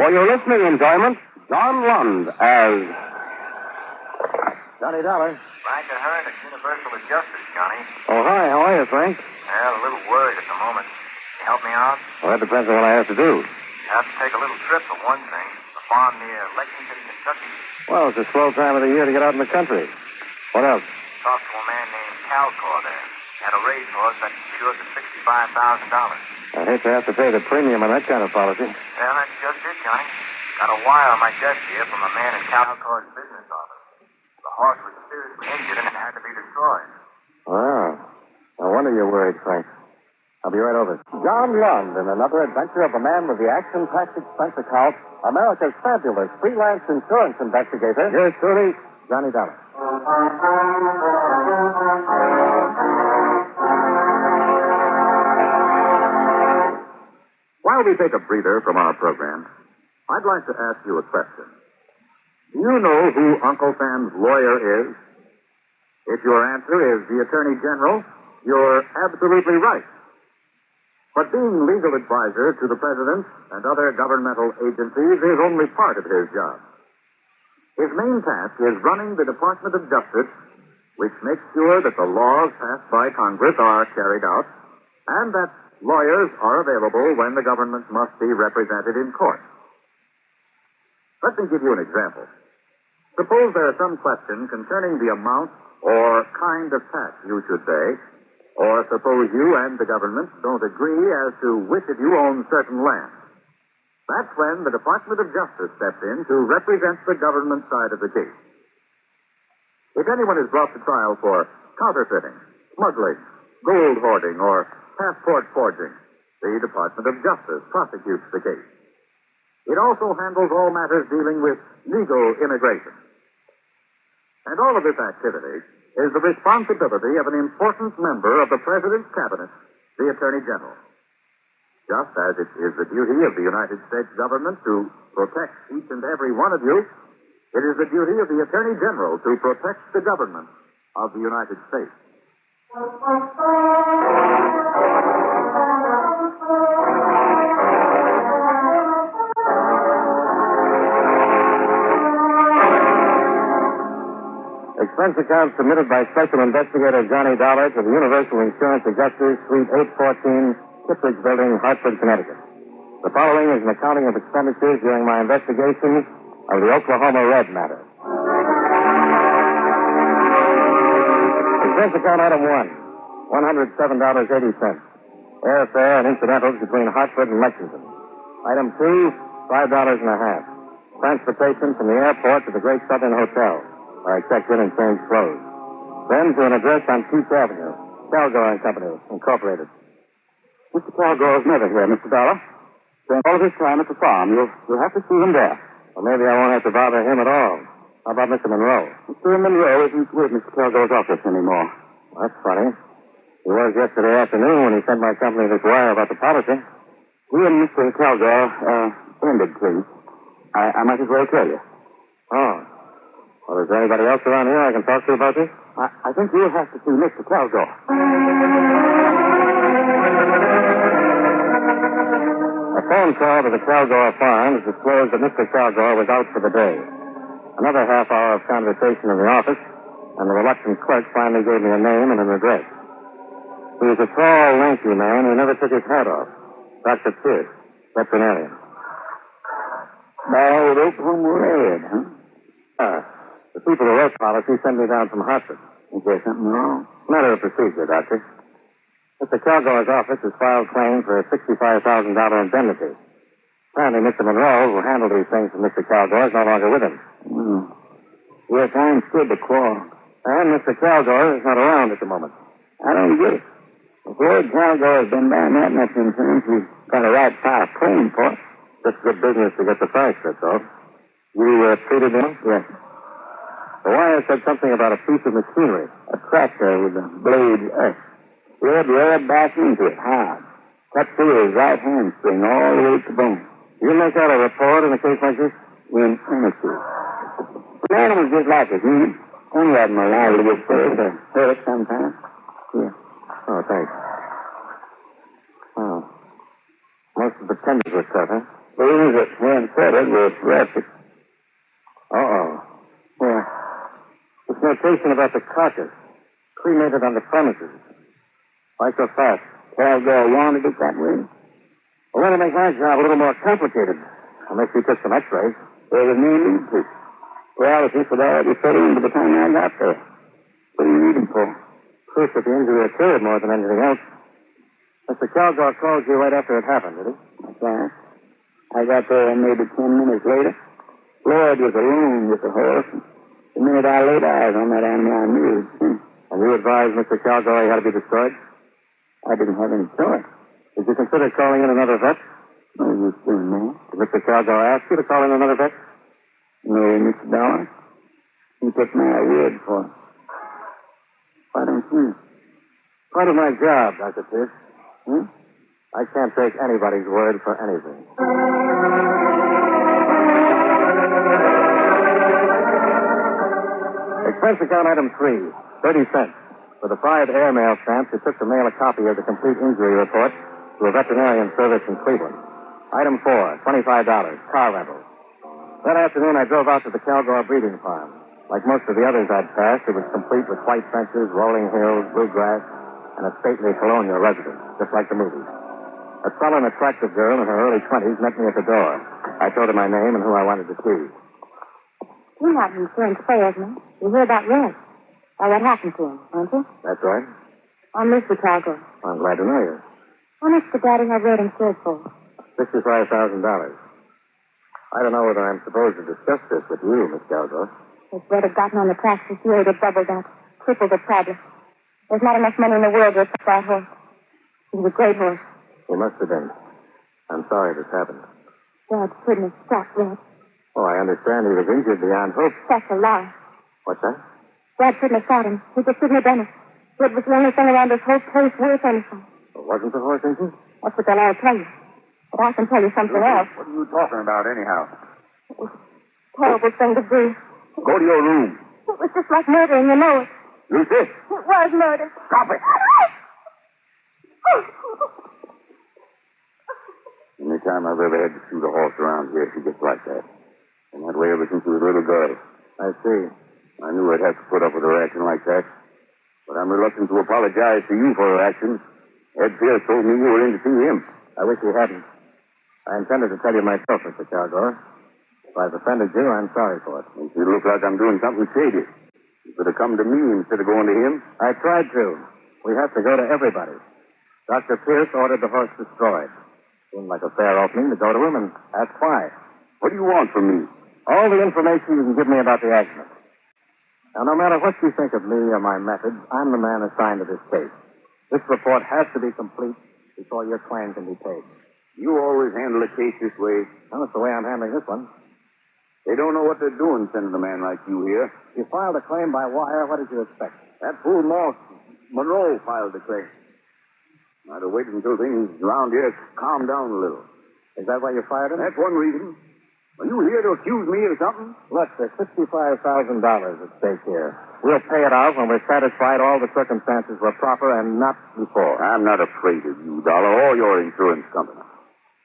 For your listening enjoyment, John Lund as Johnny Dollar. Frank Ahern at Universal Adjusters, Johnny. Oh, hi. How are you, Frank? Well, a little worried at the moment. Can you help me out? Well, that depends on what I have to do. I have to take a little trip for one thing. A farm near Lexington, Kentucky. Well, it's a slow time of the year to get out in the country. What else? Talked to a man named Calcor there. Had a racehorse that insured for $65,000. I hate to have to pay the premium on that kind of policy. Well, that's just it, Johnny. Got a wire on my desk here from a man in Calcor's business office. The horse was seriously injured and it had to be destroyed. Wow. No wonder you're worried, Frank. I'll be right over. John Lund in another adventure of a man with the action-packed expense account, America's fabulous freelance insurance investigator. Yours truly, Johnny Dollar. While we take a breather from our program, I'd like to ask you a question. Do you know who Uncle Sam's lawyer is? If your answer is the Attorney General, you're absolutely right. But being legal advisor to the President and other governmental agencies is only part of his job. His main task is running the Department of Justice, which makes sure that the laws passed by Congress are carried out, and that lawyers are available when the government must be represented in court. Let me give you an example. Suppose there is some question concerning the amount or kind of tax you should pay, or suppose you and the government don't agree as to which of you owns certain land. That's when the Department of Justice steps in to represent the government side of the case. If anyone is brought to trial for counterfeiting, smuggling, gold hoarding, or passport forging, the Department of Justice prosecutes the case. It also handles all matters dealing with legal immigration. And all of this activity is the responsibility of an important member of the President's Cabinet, the Attorney General. Just as it is the duty of the United States government to protect each and every one of you, it is the duty of the Attorney General to protect the government of the United States. Expense account submitted by Special Investigator Johnny Dollar to the Universal Insurance Adjusters, Suite 814, Kittredge Building, Hartford, Connecticut. The following is an accounting of expenditures during my investigation of the Oklahoma Red matter. Expense account item 1, $107.80. Airfare and incidentals between Hartford and Lexington. Item 2, $5.50. Transportation from the airport to the Great Southern Hotel, where I checked in and changed clothes. Then to an address on Peach Avenue, Calgore and Company, Incorporated. Mr. Calgore's never here, Mr. Dollar. Spent all of his time at the farm. You'll have to see him there. Well, maybe I won't have to bother him at all. How about Mr. Monroe? Mr. Monroe isn't with Mr. Calgore's office anymore. Well, that's funny. He was yesterday afternoon when he sent my company this wire about the policy. He and Mr. Calgore, ended, please. I might as well tell you. Oh. Well, is there anybody else around here I can talk to about this? I think you'll have to see Mr. Calgore. A phone call to the Calgore Farms disclosed that Mr. Calgore was out for the day. Another half hour of conversation in the office, and the reluctant clerk finally gave me a name and an address. He was a tall, lanky man who never took his hat off. Dr. Pierce, veterinarian. Bald Oklahoma Red, huh? The people who wrote policy sent me down from Hartford. Is there something wrong? Matter of procedure, Doctor. Mr. Calgore's office has filed claim for a $65,000 indemnity. Apparently, Mr. Monroe, who handled these things for Mr. Calgore, is no longer with him. Yes, I understood the quarrel. And Mr. Calgore is not around at the moment. I don't get it. If Wade Calgore has been buying that much insurance, he's got a right to file a claim for it. Just good business to get the facts, that's all. You treated him? Yes. The wire said something about a piece of machinery. A tractor with a blade earth. Red rod back into it, hard. Cut through his right hamstring all the way to the bone. You make out a report in a case like this? In earnestly. The animal's just like a human. Any of them are liable to get sick or hurt sometimes. Yeah. Oh, thanks. Oh. Most of the tenders were cut, huh? Those that weren't cut Lloyd was arrested. Uh-oh. Yeah. This notation about the carcass. Cremated on the premises. Why so fast? Calgar wanted it that way. Well, that'll make my job a little more complicated. Unless you took some x-rays. There was no need to. Paralysis would already set in by the time I got there. What do you need him for? Proof that the injury occurred more than anything else. Mr. Calgar called you right after it happened, did he? That's right. I got there maybe 10 minutes later. Lloyd was alone with the horse. The minute I laid eyes on that animal, I knew. And you advised Mr. Calgar he had to be destroyed? I didn't have any choice. Did you consider calling in another vet? No use doing that. Did Mr. Calgar ask you to call in another vet? No, Mr. Dollar. He took my word for it. Why don't you? Part of my job, Dr. Pierce. I can't take anybody's word for anything. Expense account item 3, 30 cents. For the 5 airmail stamps, it took to mail a copy of the complete injury report to a veterinarian service in Cleveland. Item 4, $25, car rental. That afternoon, I drove out to the Calgar breeding farm. Like most of the others I'd passed, it was complete with white fences, rolling hills, blue grass, and a stately colonial residence, just like the movies. A sullen, attractive girl in her early 20s met me at the door. I told her my name and who I wanted to see. You're not an insurance salesman. You hear about Red. Why, what happened to him, aren't you? That's right. I'm Mr. Calgar. I'm glad to know you. How much did Daddy have Red insured for? $65,000. I don't know whether I'm supposed to discuss this with you, Miss Calgar. If Red had gotten on the tracks this year, he'd have doubled that. Tripled the problem. There's not enough money in the world to afford that horse. He was a great horse. He must have been. I'm sorry this happened. Dad couldn't have stopped Red. Oh, I understand he was injured beyond hope. That's a lie. What's that? Dad couldn't have shot him. He just couldn't have done it. Red was the only thing around this whole place worth anything. Well, wasn't the horse injured? That's what they'll all tell you. But I can tell you something else. What are you talking about, anyhow? It was a terrible thing to do. Go to your room. It was just like murder, and you know it. Lucy? It was murder. Stop it. Any time I've ever had to shoot a horse around here, she gets like that. And that way ever since she was a little girl. I see. I knew I'd have to put up with her acting like that. But I'm reluctant to apologize to you for her actions. Ed Pierce told me you were in to see him. I wish you hadn't. I intended to tell you myself, Mr. Calgar. If I've offended you, I'm sorry for it. Makes me look like I'm doing something shady. You could have come to me instead of going to him. I tried to. We have to go to everybody. Dr. Pierce ordered the horse destroyed. Seemed like a fair opening to go to him and ask why. What do you want from me? All the information you can give me about the accident. Now, no matter what you think of me or my methods, I'm the man assigned to this case. This report has to be complete before your claim can be paid. You always handle a case this way. Well, that's the way I'm handling this one. They don't know what they're doing sending a man like you here. You filed a claim by wire. What did you expect? That fool Monroe filed the claim. I'd have waited until things around here calmed down a little. Is that why you fired him? That's one reason. Are you here to accuse me of something? Look, there's $65,000 at stake here. We'll pay it out when we're satisfied all the circumstances were proper and not before. I'm not afraid of you, Dollar, or your insurance company.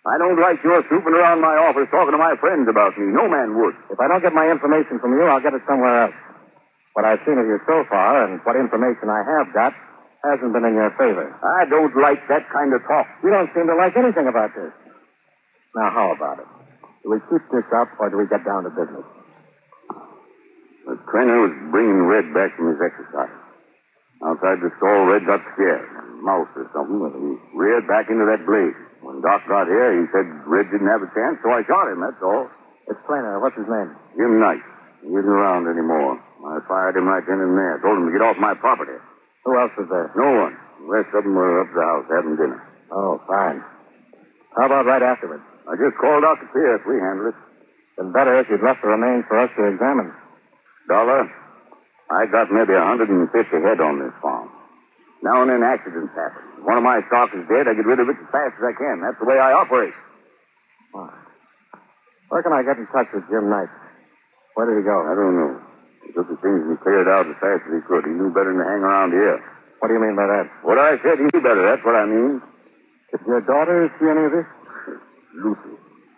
I don't like your snooping around my office talking to my friends about me. No man would. If I don't get my information from you, I'll get it somewhere else. What I've seen of you so far and what information I have got hasn't been in your favor. I don't like that kind of talk. You don't seem to like anything about this. Now, how about it? Do we keep this up or do we get down to business? The trainer was bringing Red back from his exercise. Outside the stall, Red got scared. Mouse or something. He reared back into that blade. When Doc got here, he said Red didn't have a chance, so I shot him, that's all. This trainer, what's his name? Jim Knight. He isn't around anymore. I fired him right then and there. Told him to get off my property. Who else was there? No one. The rest of them were up at the house having dinner. Oh, fine. How about right afterwards? I just called Dr. Pierce. We handled it. Been better if you'd left the remains for us to examine. Dollar, I got maybe 150 head on this farm. Now and then accidents happen. One of my stock is dead. I get rid of it as fast as I can. That's the way I operate. Oh. Where can I get in touch with Jim Knight? Where did he go? I don't know. He took the things and cleared out as fast as he could. He knew better than to hang around here. What do you mean by that? What I said, he knew better. That's what I mean. Did your daughter see any of this? Lucy.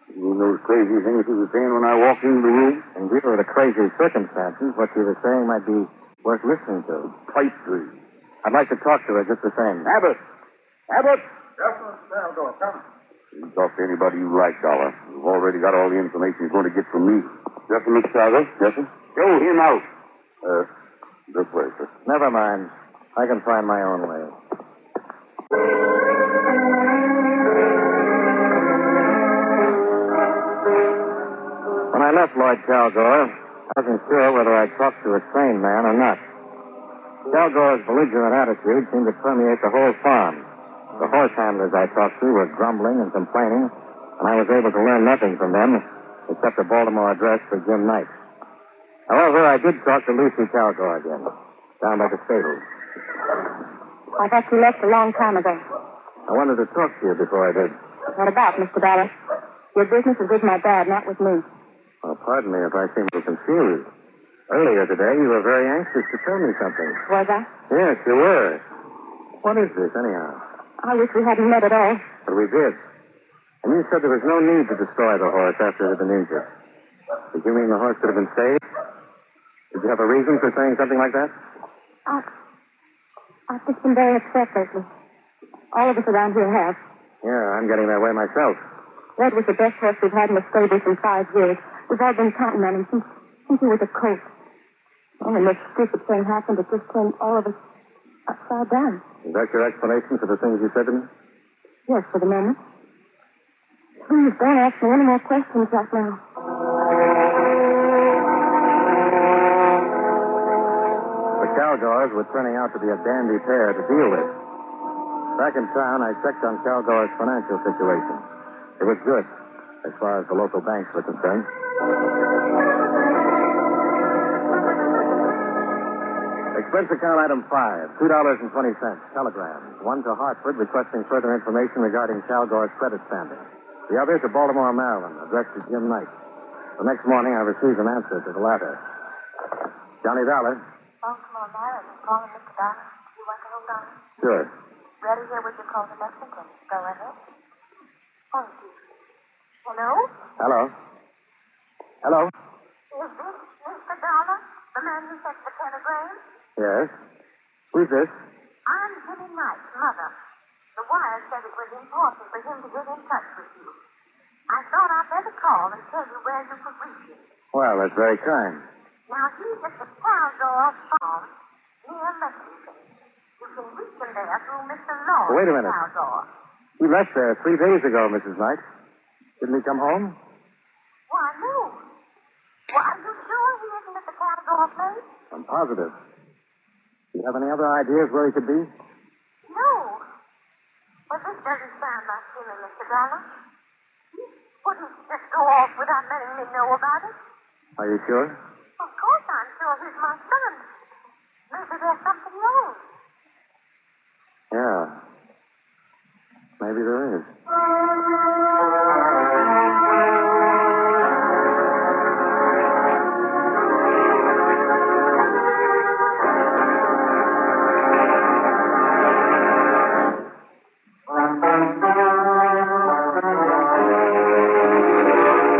You mean those crazy things he was saying when I walked into the room? In view of the crazy circumstances, what she was saying might be worth listening to. Pipe dream. I'd like to talk to her just the same. Abbott! Abbott! Yes, Mr. Salgo, come. You can talk to anybody you like, Dollar. You've already got all the information you're going to get from me. Yes, sir, Mr. Salgo? Yes, sir? Show him out. This way, sir. Never mind. I can find my own way. When I left Lloyd Calgore, I wasn't sure whether I'd talked to a sane man or not. Calgore's belligerent attitude seemed to permeate the whole farm. The horse handlers I talked to were grumbling and complaining, and I was able to learn nothing from them except a Baltimore address for Jim Knight. However, I did talk to Lucy Calgore again, down by the stables. I thought you left a long time ago. I wanted to talk to you before I did. What about, Mr. Dollar? Your business is with my dad, not with me. Oh, pardon me if I seem a little confused. Earlier today, you were very anxious to tell me something. Was I? Yes, you were. What is this, anyhow? I wish we hadn't met at all. But we did. And you said there was no need to destroy the horse after it had been injured. Did you mean the horse could have been saved? Did you have a reason for saying something like that? I've just been very upset lately. All of us around here have. Yeah, I'm getting that way myself. Red was the best horse we've had in the stable in 5 years. We've all been counting on him since he was a colt. Oh, and this stupid thing happened. It just turned all of us upside down. Is that your explanation for the things you said to me? Yes, for the moment. Please don't ask me any more questions right now. The Calgores were turning out to be a dandy pair to deal with. Back in town, I checked on Calgore's financial situation. It was good, as far as the local banks were concerned. Expense account item 5, $2.20, telegram. One to Hartford requesting further information regarding Calgore's credit standing. The other to Baltimore, Maryland, addressed to Jim Knight. The next morning, I received an answer to the latter. Johnny Dollar. Baltimore, Maryland. Calling Mr. Dollar. You want to hold on? Sure. Ready here with your call to Lexington. Go ahead. Thank you. Hello? Hello. Hello. Is this Mr. Dollar? The man who sent the telegram? Yes. Who's this? I'm Jimmy Knight's mother. The wire said it was important for him to get in touch with you. I thought I'd better call and tell you where you could reach him. Well, that's very kind. Now, he's at the Calgore farm near Lexington. You can reach him there through Mr. Lawrence. Wait a minute. Calgore. He left there 3 days ago, Mrs. Knight. Didn't he come home? Why, no. Well, are you sure he isn't at the Calgore place? I'm positive. Do you have any other ideas where he could be? No. Well, this doesn't sound like him, Mr. Dollar. He wouldn't just go off without letting me know about it. Are you sure? Of course I'm sure he's my son. Maybe there's something wrong. Yeah. Maybe there is.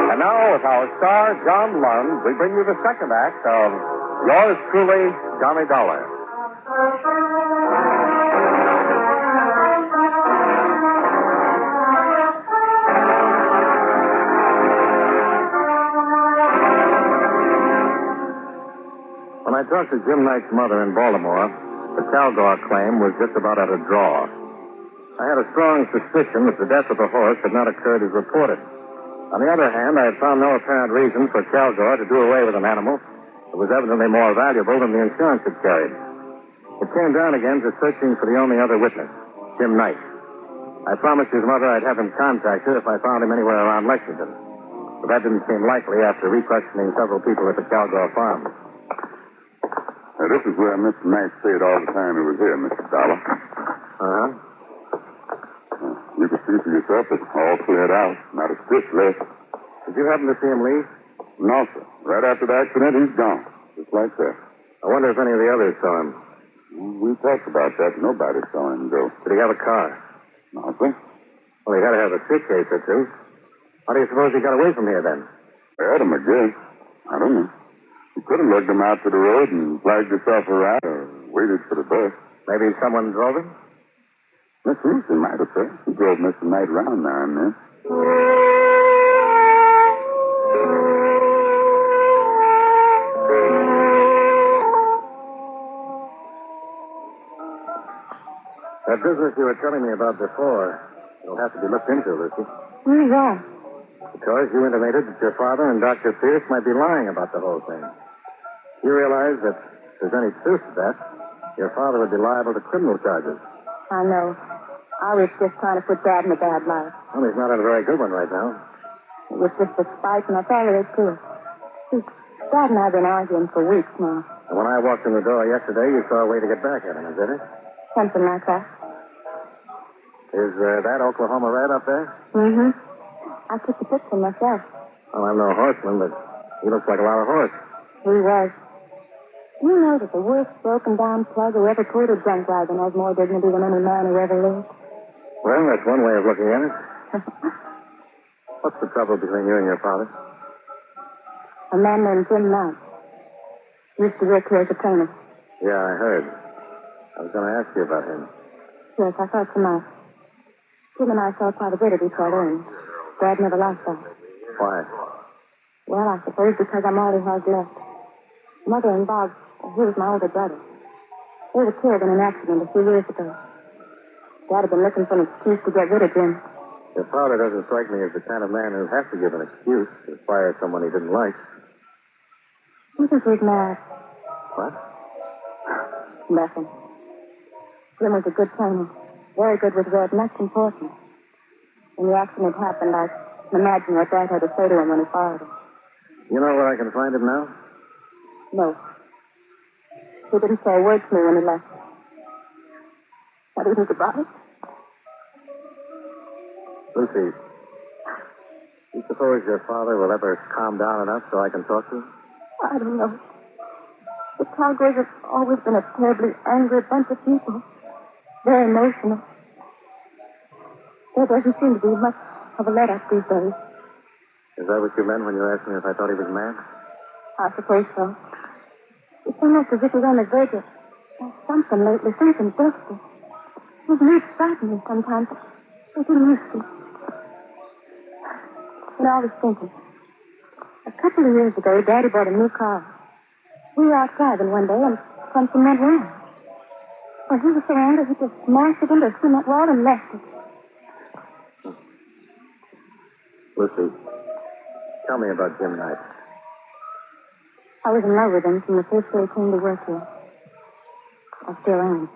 And now, with our star, John Lund, we bring you the second act of Yours Truly, Johnny Dollar. When I talked to Jim Knight's mother in Baltimore, the Calgore claim was just about at a draw. I had a strong suspicion that the death of the horse had not occurred as reported. On the other hand, I had found no apparent reason for Calgore to do away with an animal that was evidently more valuable than the insurance had carried. It came down again to searching for the only other witness, Jim Knight. I promised his mother I'd have him contact her if I found him anywhere around Lexington. But that didn't seem likely after re-questioning several people at the Calgore farm. Now, this is where Mr. Knight stayed all the time he was here, Mr. Dollar. Uh-huh. You can see for yourself it's all cleared out. Not a stitch left. Did you happen to see him leave? No, sir. Right after the accident, he's gone. Just like that. I wonder if any of the others saw him. We talked about that. Nobody saw him go. Did he have a car? No, sir. Well, he had to have a suitcase or two. How do you suppose he got away from here, then? Had him, I guess. I don't know. He could have lugged him out to the road and flagged himself a ride or waited for the bus. Maybe someone drove him? Miss Lucy might have, sir. She drove Mr. Knight around now and then. That business you were telling me about before, it'll have to be looked into, Lucy. Why? Because you intimated that your father and Dr. Pierce might be lying about the whole thing. You realize that if there's any truth to that, your father would be liable to criminal charges. I know. I was just trying to put Dad in a bad light. Well, he's not in a very good one right now. It was just a spite, and that's all there is to it. See, Dad and I have been arguing for weeks now. And when I walked in the door yesterday, you saw a way to get back at him, is that it? Something like that. Is that Oklahoma Red up there? Mm-hmm. I took the picture myself. Well, I'm no horseman, but he looks like a lot of horse. He was. You know that the worst broken-down plug who ever pulled a junk wagon has more dignity than any man who ever lived. Well, that's one way of looking at it. What's the trouble between you and your father? A man named Jim Knight. Used to work here as a trainer. Yeah, I heard. I was going to ask you about him. Yes, I thought so much. Jim and I saw quite a bit of each other, and Dad never liked that. Why? Well, I suppose because I'm all he has left. Mother and Bob, he was my older brother. They were killed in an accident a few years ago. Dad had been looking for an excuse to get rid of Jim. Your father doesn't strike me as the kind of man who'd have to give an excuse to fire someone he didn't like. You think he's mad? What? Nothing. Jim was a good trainer. Very good with Red, and that's important. When the accident happened, I can imagine what Dad had to say to him when he fired him. You know where I can find him now? No. He didn't say a word to me when he left. Not even goodbye. Lucy, you suppose your father will ever calm down enough so I can talk to him? I don't know. The Cowboys have always been a terribly angry bunch of people. Very emotional. There doesn't seem to be much of a let-up these days. Is that what you meant when you asked me if I thought he was mad? I suppose so. It's almost as if he's on the verge of something lately, something desperate. His moods frighten me sometimes. They didn't used to. You know, I was thinking. A couple of years ago, Daddy bought a new car. We were out driving one day, and something went wrong. Well, he was so angry, he just smashed it into a cement wall and left it. Lucy, tell me about Jim Knight. I was in love with him from the first day he came to work here. I still am.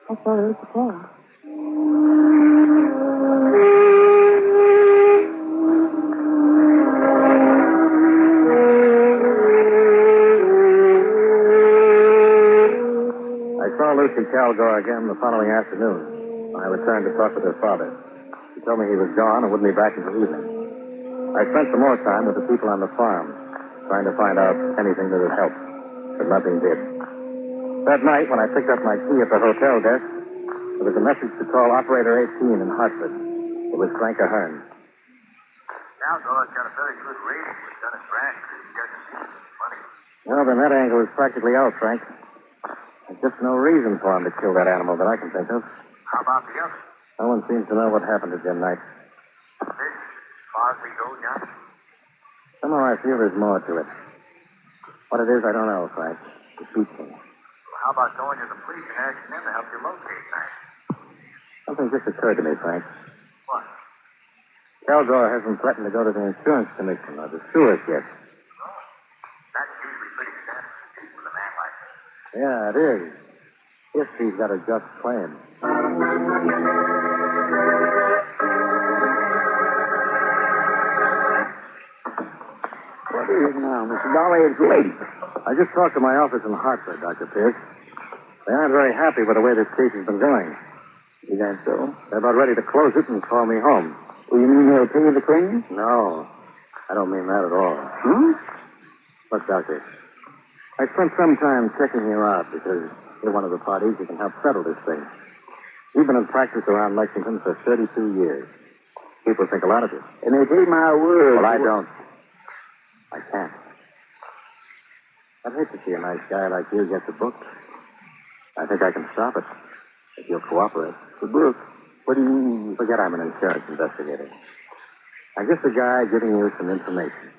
That's all there is to tell. I saw Lucy Calgar again the following afternoon when I returned to talk with her father. She told me he was gone and wouldn't be back until evening. I spent some more time with the people on the farm, trying to find out anything that would help, but nothing did. That night, when I picked up my key at the hotel desk, there was a message to call Operator 18 in Hartford. It was Frank Ahern. Calgar's got a very good rating with Dennis Branch. He doesn't need money. Well, then that angle is practically out, Frank. There's just no reason for him to kill that animal that I can think of. How about the others? No one seems to know what happened to Jim Knight. This, as far as we go, John? Somehow I feel there's more to it. What it is, I don't know, Frank. It beats me. Well, how about going to the police and asking them to help you locate that? Something just occurred to me, Frank. What? Calgar hasn't threatened to go to the insurance commission or to sue us yet. That's usually pretty standard with a man like that. Yeah, it is. If he's got a just claim. What is it now, Mr. Dolly? It's late. I just talked to my office in Hartford, Dr. Pierce. They aren't very happy with the way this case has been going. Is that so? They're about ready to close it and call me home. Well, you mean they'll pay you the claim? No, I don't mean that at all. Hmm? Look, Doctor, I spent some time checking you out because you're one of the parties who can help settle this thing. You've been in practice around Lexington for 32 years. People think a lot of you. And they take my word. Well, I don't. I can't. I'd hate to see a nice guy like you get the book. I think I can stop it if you'll cooperate. The book? What do you mean? Forget I'm an insurance investigator. I'm just a guy giving you some information.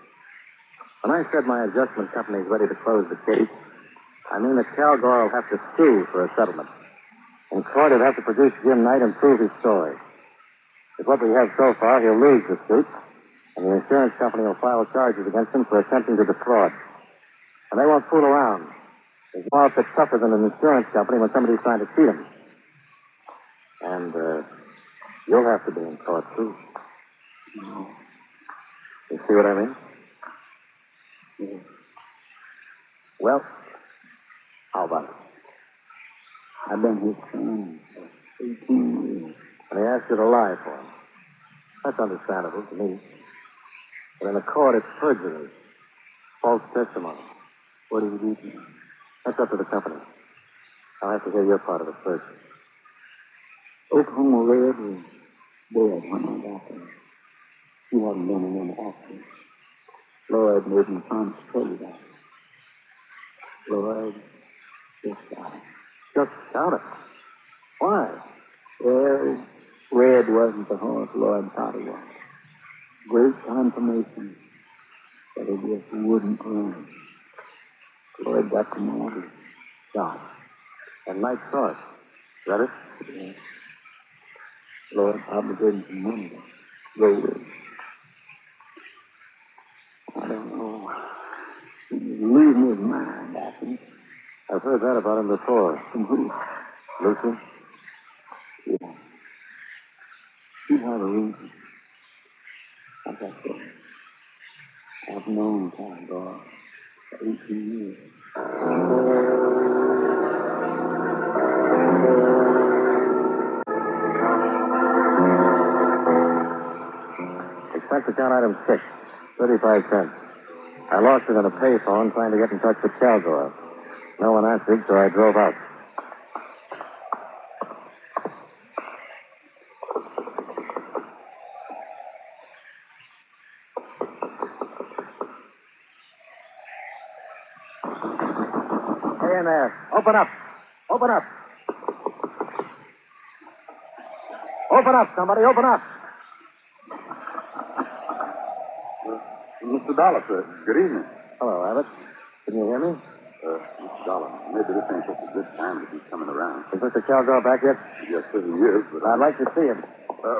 When I said my adjustment company's ready to close the case, I mean that Kilgore will have to sue for a settlement. In court, he'll have to produce Jim Knight and prove his story. With what we have so far, he'll lose the suit, and the insurance company will file charges against him for attempting to defraud. And they won't fool around. There's no outfit tougher than an insurance company when somebody's trying to cheat him. And, you'll have to be in court, too. You see what I mean? Yeah. Well, how about it? I've been his son for 18 years. And he asked you to lie for him. That's understandable to me. But in a court, it's perjury. False testimony. What do you do to me? That's up to the company. I'll have to hear your part of it first. Oklahoma Red was dead when I got there. He hadn't been in any accident. Lloyd made me promise to tell you that. Lloyd just got it. Just got it. Why? Well, Red wasn't the horse Lloyd thought he was. Great confirmation that he just wouldn't run. Lloyd got the money. Shot. And Knight saw it. Is that it? Yeah. Lloyd obligated some money to go with. I don't know. He's losing his mind, I think. I've heard that about him before. From who? Lucy? Yeah. She had a reason. Like I said, I've known Kilgore for 18 years. Expense account item 6, 35 cents. I lost it on a payphone trying to get in touch with Kilgore. No one answered, so I drove out. Hey in there. Open up. Open up. Open up, somebody. Open up. Mr. Dollar, sir. Good evening. Hello, Abbott. Can you hear me? Mr. Dollar, maybe this ain't such a good time to be coming around. Is Mr. Kilgore back yet? Yes, sir, he is, but... I'd like to see him.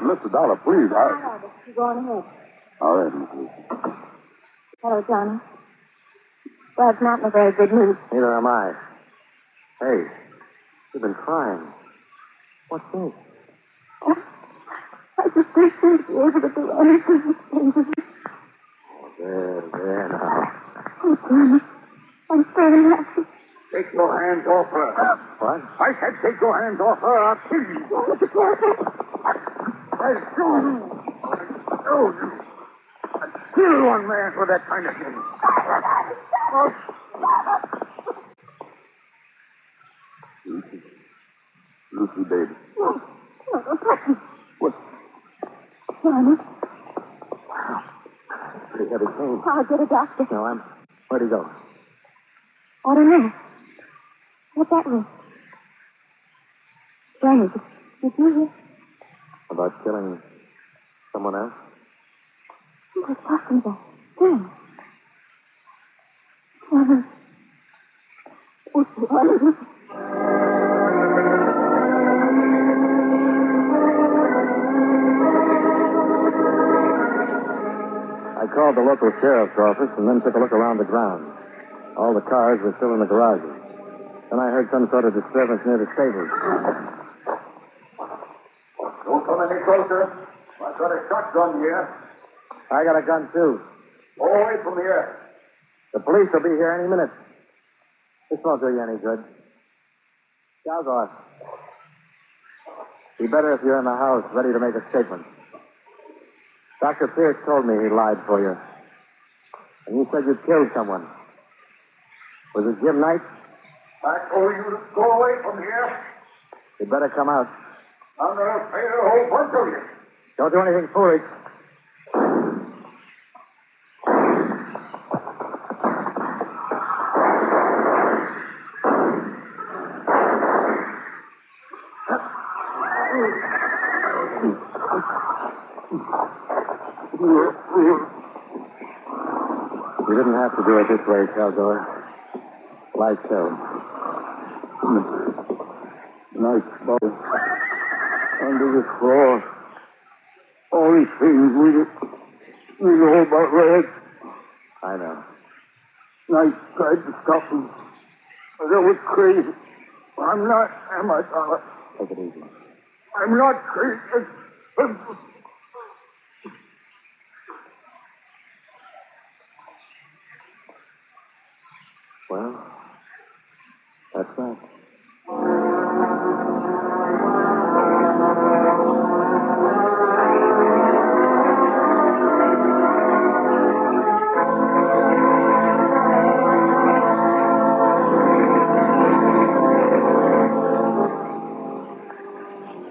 Mr. Dollar, please, All right, you go on ahead. All right, Miss Lucy. Hello, Johnny. Dad's not in a very good mood. Neither am I. Hey, you've been crying. What's this? Oh, I just wish he'd be able to do anything. There now. Oh, Johnny, I'm so happy. Take your hands off her. What? I said take your hands off her. I'll kill you. Oh, be careful. I told you. I'd kill one man for that kind of thing. Lucy, baby. No, don't touch me. What? Johnny, Pretty heavy pain. I'll get a doctor. No, Where'd he go? I don't know. What that was? Johnny, did you hear? About killing someone else? He was talking about Jim. Johnny. Oh, Johnny. I called the local sheriff's office and then took a look around the grounds. All the cars were still in the garages. Then I heard some sort of disturbance near the stables. Don't come any closer. I've got a shotgun here. I got a gun, too. Go away from here. The police will be here any minute. This won't do you any good. Kilgore. Be better if you're in the house, ready to make a statement. Dr. Pierce told me he lied for you. And you said you'd killed someone. Was it Jim Knight? I told you to go away from here. You'd better come out. I'm going to pay a whole bunch of you. Don't do anything foolish. You didn't have to do it this way, Caldor. Like so. Nice bubble. Under the floor. All these things we know about Red. I know. I tried to stop him. But I was crazy. I'm not, am I, Dollar? Take it easy. I'm not crazy. Well, that's that.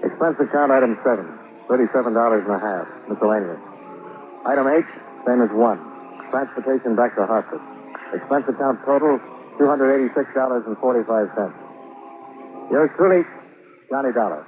Expense account item 7, $37.50, miscellaneous. Item H, same as 1, transportation back to Hartford. Expense account total, $286.45. Yours truly, Johnny Dollar.